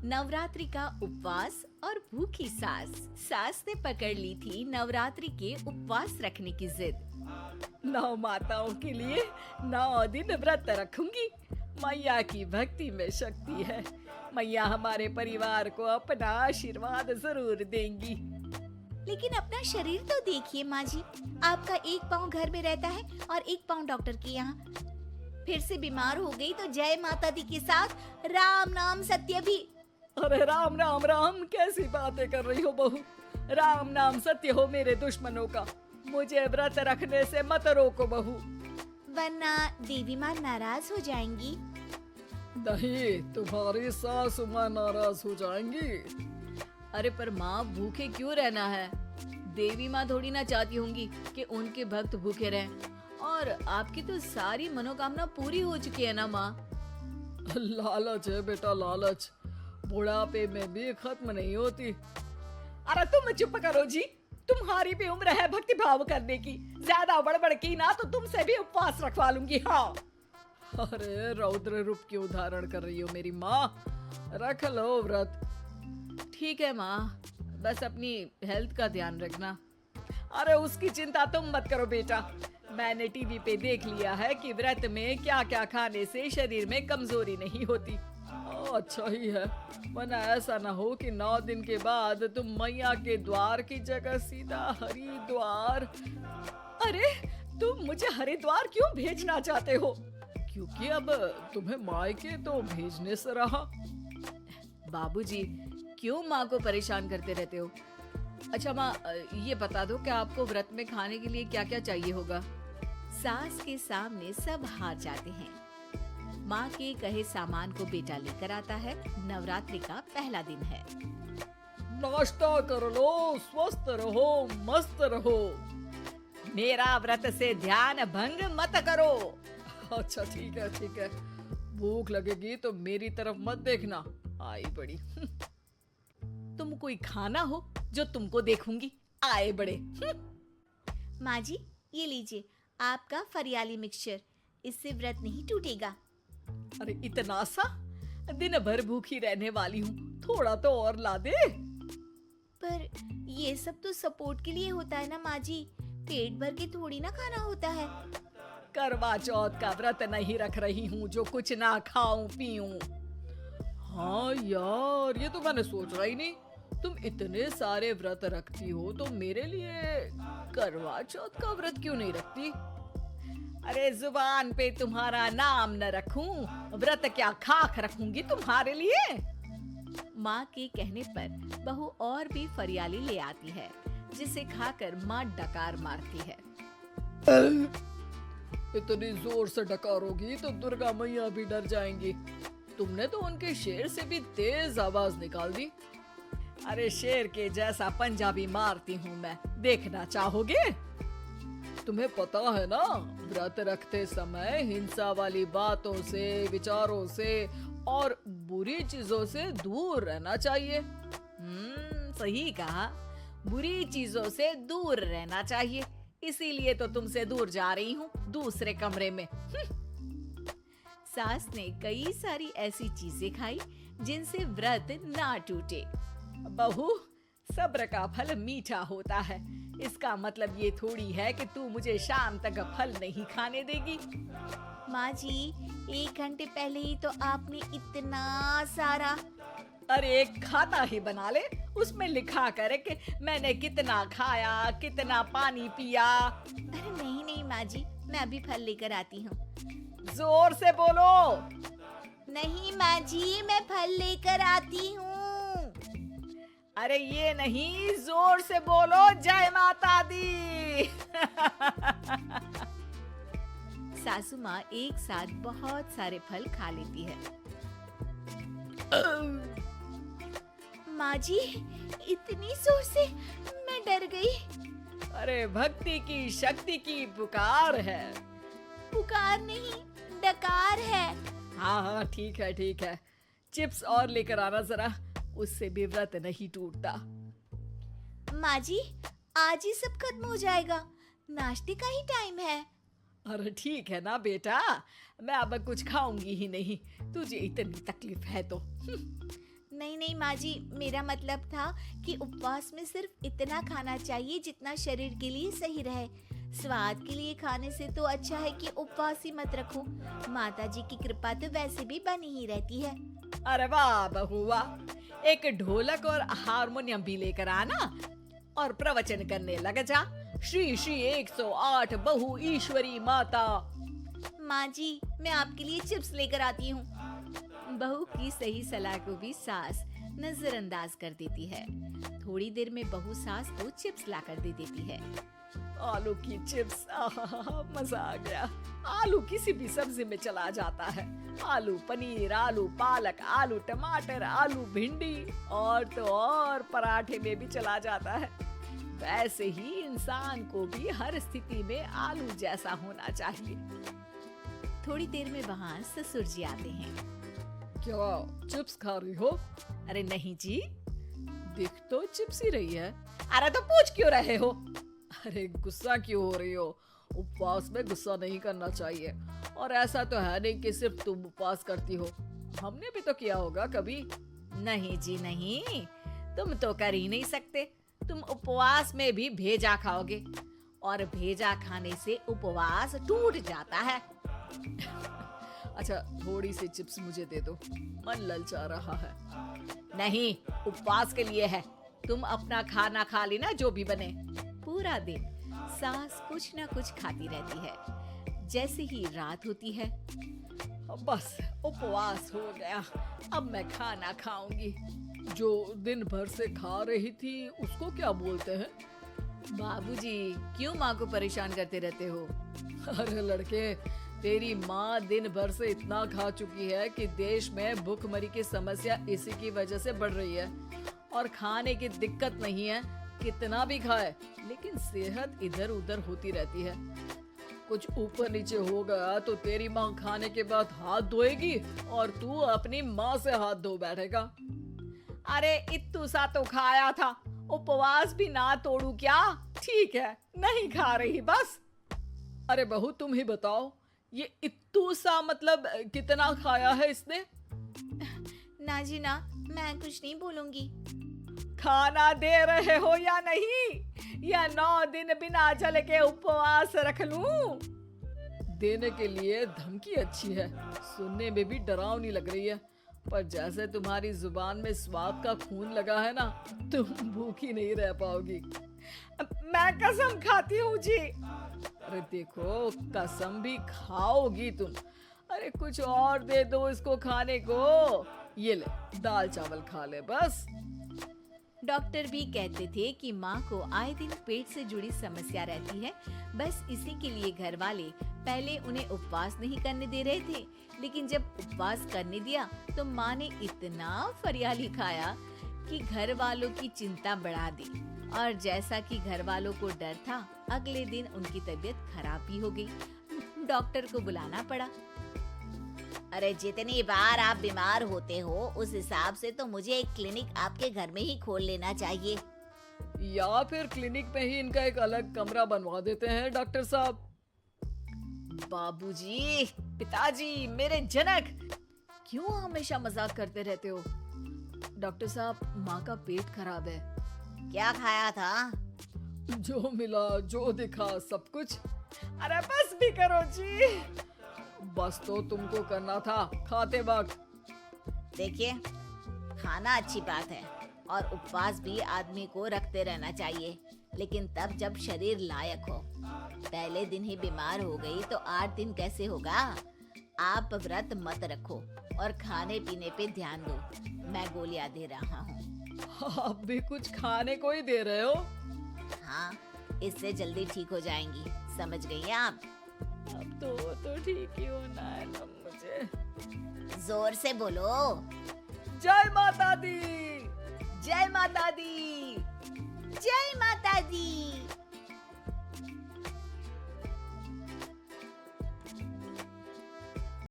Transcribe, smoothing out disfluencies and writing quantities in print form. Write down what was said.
नवरात्रि का उपवास और भूखी सास। सास ने पकड़ ली थी नवरात्रि के उपवास रखने की जिद। 9 माताओं के लिए 9 दिन व्रत रखूंगी। मैया की भक्ति में शक्ति है। मैया हमारे परिवार को अपना आशीर्वाद जरूर देंगी। लेकिन अपना शरीर तो देखिए माँ जी, आपका एक पाँव घर में रहता है और एक पाँव डॉक्टर के यहाँ। फिर से बीमार हो गई तो जय माता दी के साथ राम नाम सत्य भी। अरे राम राम राम, कैसी बातें कर रही हो बहू। राम नाम सत्य हो मेरे दुश्मनों का। मुझे व्रत रखने से मत रोको बहू, वरना देवी माँ नाराज हो जाएंगी। नहीं, तुम्हारी सासु माँ नाराज हो जाएंगी। अरे पर माँ, भूखे क्यों रहना है? देवी माँ थोड़ी ना चाहती होंगी कि उनके भक्त भूखे रहें। और आपकी तो सारी मनोकामना पूरी हो चुकी है ना माँ। लालच है बेटा, लालच बुढ़ापे में भी खत्म नहीं होती। अरे तुम चुप करो जी, तुम्हारी भी उम्र है भक्ति भाव करने की। ज्यादा बड़बड़ की ना तो तुमसे भी उपवास रखवा लूंगी। हाँ, अरे रौद्र रूप क्यों धारण कर रही हो मेरी माँ? रख लो व्रत। ठीक है माँ, बस अपनी हेल्थ का ध्यान रखना। अरे उसकी चिंता तुम मत करो बेटा। मैंने टीवी पे देख लिया है कि व्रत में क्या क्या खाने से शरीर में कमजोरी नहीं होती। अच्छा ही है, वरना ऐसा ना हो कि 9 दिन के बाद तुम मैया के द्वार की जगह सीधा हरिद्वार। अरे तुम मुझे हरिद्वार क्यों भेजना चाहते हो? क्योंकि अब तुम्हें मायके तो भेजने से रहा। बाबूजी, क्यों माँ को परेशान करते रहते हो? अच्छा माँ, ये बता दो कि आपको व्रत में खाने के लिए क्या क्या चाहिए होगा? सास के सामने सब हार जाते हैं। माँ के कहे सामान को बेटा लेकर आता है। नवरात्रि का पहला दिन है। नाश्ता कर लो, स्वस्थ रहो, मस्त रहो। मेरा व्रत से ध्यान भंग मत करो। अच्छा ठीक है, ठीक है। भूख लगेगी तो मेरी तरफ मत देखना। आई बड़ी। तुम कोई खाना हो जो तुमको देखूंगी, आए बड़े। माँ जी, ये लीजिए आपका फरियाली मिक्सचर। इससे व्रत नहीं टूटेगा। अरे इतना सा? दिन भर भूखी रहने वाली हूँ, थोड़ा तो और ला दे। पर ये सब तो सपोर्ट के लिए होता है ना माँ जी, पेट भर के थोड़ी ना खाना होता है। करवा चौथ का व्रत नहीं रख रही हूँ जो कुछ ना खाऊं पीऊं। हाँ यार, ये तो मैंने सोचा ही नहीं। तुम इतने सारे व्रत रखती हो तो मेरे लिए करवा चौथ का व्रत क्यों नहीं रखती? अरे जुबान पे तुम्हारा नाम न रखूं, व्रत क्या खाक रखूंगी तुम्हारे लिए। माँ के कहने पर बहू और भी फरियाली ले आती है, जिसे खाकर माँ डकार मारती है। इतनी जोर से डकारोगी तो दुर्गा मैया भी डर जाएंगी। तुमने तो उनके शेर से भी तेज आवाज निकाल दी। अरे शेर के जैसा पंजाबी मारती हूँ मैं, देखना चाहोगे? तुम्हें पता है ना, व्रत रखते समय हिंसा वाली बातों से, विचारों से और बुरी चीजों से दूर रहना चाहिए। सही कहा, बुरी चीजों से दूर रहना चाहिए। इसीलिए तो तुमसे दूर जा रही हूँ, दूसरे कमरे में। सास ने कई सारी ऐसी चीजें खाई जिनसे व्रत ना टूटे। बहू, सब्र का फल मीठा होता है। इसका मतलब ये थोड़ी है कि तू मुझे शाम तक फल नहीं खाने देगी। माँ जी, 1 घंटे पहले ही तो आपने इतना सारा। अरे एक खाता ही बना ले, उसमें लिखा करे कि मैंने कितना खाया, कितना पानी पिया। अरे नहीं नहीं माँ जी, मैं अभी फल लेकर आती हूँ। जोर से बोलो। नहीं माँ जी, मैं फल लेकर आती हूँ। अरे ये नहीं, जोर से बोलो, जय माता दी। सासू माँ एक साथ बहुत सारे फल खा लेती है। माँ जी, इतनी जोर से मैं डर गई। अरे भक्ति की शक्ति की पुकार है। पुकार नहीं, डकार है। हाँ हाँ ठीक है, ठीक है। चिप्स और लेकर आना जरा, उससे भी व्रत नहीं टूटता। माँ जी, आज ही सब खत्म हो जाएगा, नाश्ते का ही टाइम है। अरे ठीक है ना बेटा, मैं अब कुछ खाऊंगी ही नहीं, तुझे इतनी तकलीफ है तो। नहीं नहीं माँ जी, मेरा मतलब था कि उपवास में सिर्फ इतना खाना चाहिए जितना शरीर के लिए सही रहे। स्वाद के लिए खाने से तो अच्छा है कि उपवास ही मत रखो। माता जी की कृपा तो वैसे भी बनी ही रहती है। अरे वाह बहू वाह, एक ढोलक और हारमोनियम भी लेकर आना और प्रवचन करने लग जा। श्री श्री 108 बहु ईश्वरी माता। माँ जी, मैं आपके लिए चिप्स लेकर आती हूँ। बहू की सही सलाह को भी सास नजरअंदाज कर देती है। थोड़ी देर में बहू सास को चिप्स लाकर दे देती है। आलू की चिप्स, मजा आ गया। आलू किसी भी सब्जी में चला जाता है। आलू पनीर, आलू पालक, आलू टमाटर, आलू भिंडी और तो और पराठे में भी चला जाता है। वैसे ही इंसान को भी हर स्थिति में आलू जैसा होना चाहिए। थोड़ी देर में वहाँ ससुर जी आते हैं। क्या चिप्स खा रही हो? अरे नहीं जी। दिख तो चिप्स ही रही है। अरे तो पूछ क्यों रहे हो? अरे गुस्सा क्यों हो रही हो? उपवास में गुस्सा नहीं करना चाहिए। और ऐसा तो है नहीं कि सिर्फ तुम उपवास करती हो, हमने भी तो किया होगा कभी। नहीं जी नहीं, तुम तो कर ही नहीं सकते। तुम उपवास में भी भेजा खाओगे और भेजा खाने से उपवास टूट जाता है। अच्छा थोड़ी सी चिप्स मुझे दे दो, मन ललचा रहा है। नहीं, उपवास के लिए है। तुम अपना खाना खा लेना जो भी बने। पूरा दिन सास कुछ ना कुछ खाती रहती है। जैसे ही रात होती है, बस उपवास हो गया, अब मैं खाना खाऊंगी। जो दिन भर से खा रही थी उसको क्या बोलते हैं? बाबूजी क्यों माँ को परेशान करते रहते हो? अरे लड़के, तेरी माँ दिन भर से इतना खा चुकी है कि देश में भूखमरी की समस्या इसी की वजह से बढ़ रही है। और खाने की दिक्कत नहीं है, कितना भी खाए लेकिन सेहत इधर उधर होती रहती है। कुछ ऊपर नीचे हो गया तो तेरी माँ खाने के बाद हाथ धोएगी और तू अपनी माँ से हाथ धो बैठेगा। अरे इत्तू सा तो खाया था, उपवास भी ना तोड़ू क्या? ठीक है, नहीं खा रही बस। अरे बहू तुम ही बताओ, ये इत्तू सा मतलब कितना खाया है इसने? ना जी ना, मैं कुछ नहीं बोलूंगी। खाना दे रहे हो या नहीं? या 9 दिन बिना जल के उपवास रख लूं? देने के लिए धमकी अच्छी है, सुनने में भी डरावनी लग रही है। पर जैसे तुम्हारी जुबान में स्वाद का खून लगा है ना, तुम भूखी नहीं रह पाओगी। मैं कसम खाती हूँ जी। अरे देखो, कसम भी खाओगी तुम। अरे कुछ और दे दो इसको खाने को। ये ले, दाल चावल खा ले बस। डॉक्टर भी कहते थे कि माँ को आए दिन पेट से जुड़ी समस्या रहती है। बस इसी के लिए घर वाले पहले उन्हें उपवास नहीं करने दे रहे थे, लेकिन जब उपवास करने दिया तो माँ ने इतना फरियाली खाया कि घर वालों की चिंता बढ़ा दी। और जैसा कि घर वालों को डर था, अगले दिन उनकी तबीयत खराब भी हो गई। डॉक्टर को बुलाना पड़ा। अरे जितनी बार आप बीमार होते हो उस हिसाब से तो मुझे एक क्लिनिक आपके घर में ही खोल लेना चाहिए। या फिर क्लिनिक में ही इनका एक अलग कमरा बनवा देते हैं डॉक्टर साहब। बाबूजी, पिताजी, मेरे जनक, क्यों हमेशा मजाक करते रहते हो? डॉक्टर साहब, माँ का पेट खराब है। क्या खाया था? जो मिला, जो दिखा, सब कुछ। अरे बस भी करो जी। बस तो तुमको करना था खाते वक्त। देखिए, खाना अच्छी बात है और उपवास भी आदमी को रखते रहना चाहिए, लेकिन तब जब शरीर लायक हो। पहले दिन ही बीमार हो गई तो 8 दिन कैसे होगा? आप व्रत मत रखो और खाने पीने पे ध्यान दो। मैं गोलियां दे रहा हूँ। आप भी कुछ खाने को ही दे रहे हो? हाँ, इससे जल्दी ठीक हो जाएंगी, समझ गई आप? अब तो ठीक ही होना है ना मुझे। जोर से बोलो। जय माता दी। जय माता दी। जय माता दी।